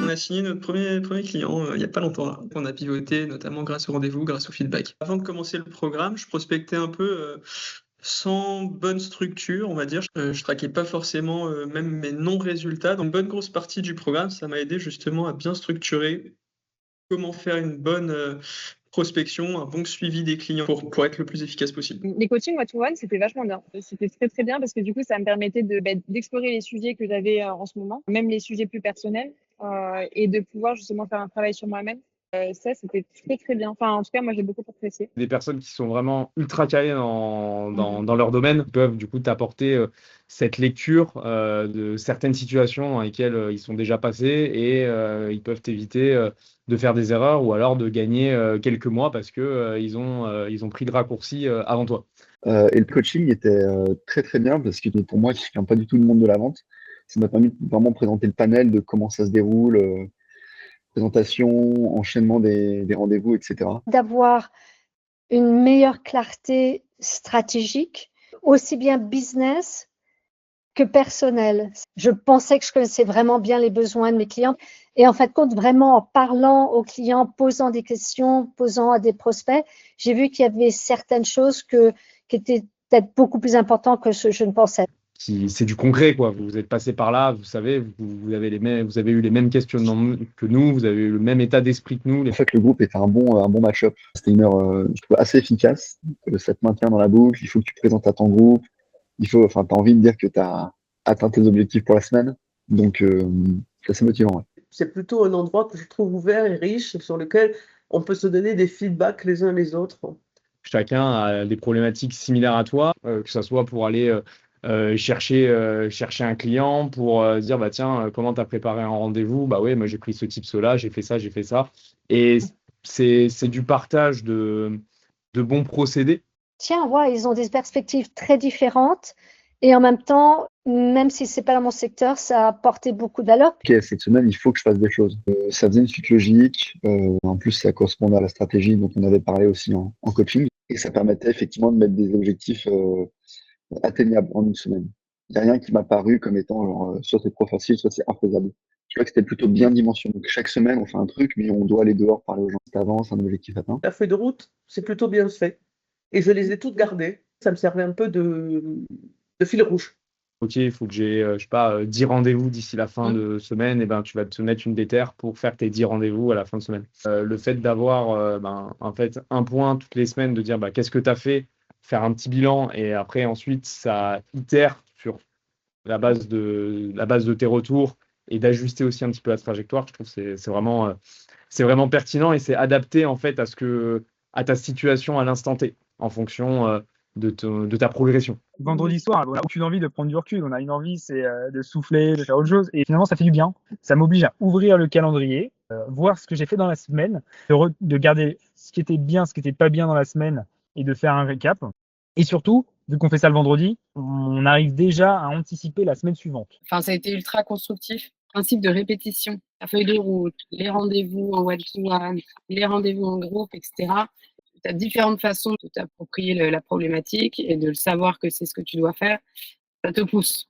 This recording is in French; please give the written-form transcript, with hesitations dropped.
On a signé notre premier client, il y a pas longtemps là. On a pivoté notamment grâce au rendez-vous, grâce au feedback. Avant de commencer le programme, je prospectais un peu, sans bonne structure, on va dire. Je traquais pas forcément, même mes non-résultats. Donc une bonne grosse partie du programme, ça m'a aidé justement à bien structurer comment faire une bonne, prospection, un bon suivi des clients pour être le plus efficace possible. Les coachings one-to-one, c'était vachement bien. C'était très, très bien parce que du coup, ça me permettait d'explorer les sujets que j'avais en ce moment, même les sujets plus personnels, et de pouvoir justement faire un travail sur moi-même. Ça, c'était très, très bien. Enfin, en tout cas, moi, j'ai beaucoup apprécié. Des personnes qui sont vraiment ultra calées dans leur domaine peuvent du coup t'apporter cette lecture de certaines situations dans lesquelles ils sont déjà passés et ils peuvent t'éviter de faire des erreurs ou alors de gagner quelques mois parce que ils ont pris le raccourci avant toi. Et le coaching était très très bien parce que pour moi, qui ne viens pas du tout du monde de la vente, ça m'a permis de vraiment présenter le panel de comment ça se déroule, présentation, enchaînement des rendez-vous, etc. D'avoir une meilleure clarté stratégique, aussi bien business que personnel. Je pensais que je connaissais vraiment bien les besoins de mes clients. Et en fin de compte, vraiment en parlant aux clients, posant des questions, posant à des prospects, j'ai vu qu'il y avait certaines choses qui étaient peut-être beaucoup plus importantes que ce que je ne pensais. C'est du concret, quoi. Vous êtes passé par là, vous savez, vous avez eu les mêmes questionnements que nous, vous avez eu le même état d'esprit que nous. En fait, le groupe était un bon match-up. C'était une heure, je trouve, assez efficace. Ça te maintient dans la boucle, il faut que tu présentes à ton groupe, tu as envie de dire que tu as atteint tes objectifs pour la semaine. Donc, c'est assez motivant. Ouais. C'est plutôt un endroit que je trouve ouvert et riche, sur lequel on peut se donner des feedbacks les uns les autres. Chacun a des problématiques similaires à toi, que ce soit pour aller chercher un client, pour dire bah tiens, comment tu as préparé un rendez-vous? Bah ouais, moi j'ai pris ce tips-là, j'ai fait ça. Et c'est du partage de bons procédés. Tiens, ouais, ils ont des perspectives très différentes et en même temps, même si c'est pas dans mon secteur, ça a apporté beaucoup de valeur. Ok, cette semaine, il faut que je fasse des choses. Ça faisait une suite logique. En plus, ça correspondait à la stratégie dont on avait parlé aussi en coaching. Et ça permettait effectivement de mettre des objectifs atteignables en une semaine. Il n'y a rien qui m'a paru comme étant genre, soit c'est trop facile, soit c'est infaisable. Je crois que c'était plutôt bien dimensionné. Donc, chaque semaine, on fait un truc, mais on doit aller dehors parler aux gens. Ça avance, un objectif atteint. La feuille de route, c'est plutôt bien fait. Et je les ai toutes gardées. Ça me servait un peu de fil rouge. Ok, il faut que j'ai, je sais pas, 10 rendez-vous d'ici la fin de semaine, et ben tu vas te mettre une déterre pour faire tes 10 rendez-vous à la fin de semaine. Le fait d'avoir en fait un point toutes les semaines, de dire bah, qu'est-ce que tu as fait, faire un petit bilan, et après ensuite ça itère sur la base de tes retours et d'ajuster aussi un petit peu la trajectoire. Je trouve que c'est vraiment pertinent et c'est adapté en fait à ta situation à l'instant T, en fonction de ta progression. Vendredi soir, on n'a aucune envie de prendre du recul. On a une envie, c'est de souffler, de faire autre chose. Et finalement, ça fait du bien. Ça m'oblige à ouvrir le calendrier, voir ce que j'ai fait dans la semaine, de garder ce qui était bien, ce qui n'était pas bien dans la semaine et de faire un récap. Et surtout, vu qu'on fait ça le vendredi, on arrive déjà à anticiper la semaine suivante. Enfin, ça a été ultra constructif. Principe de répétition, la feuille de route, les rendez-vous en one-to-one, les rendez-vous en groupe, etc. Tu as différentes façons de t'approprier la problématique et de le savoir que c'est ce que tu dois faire. Ça te pousse.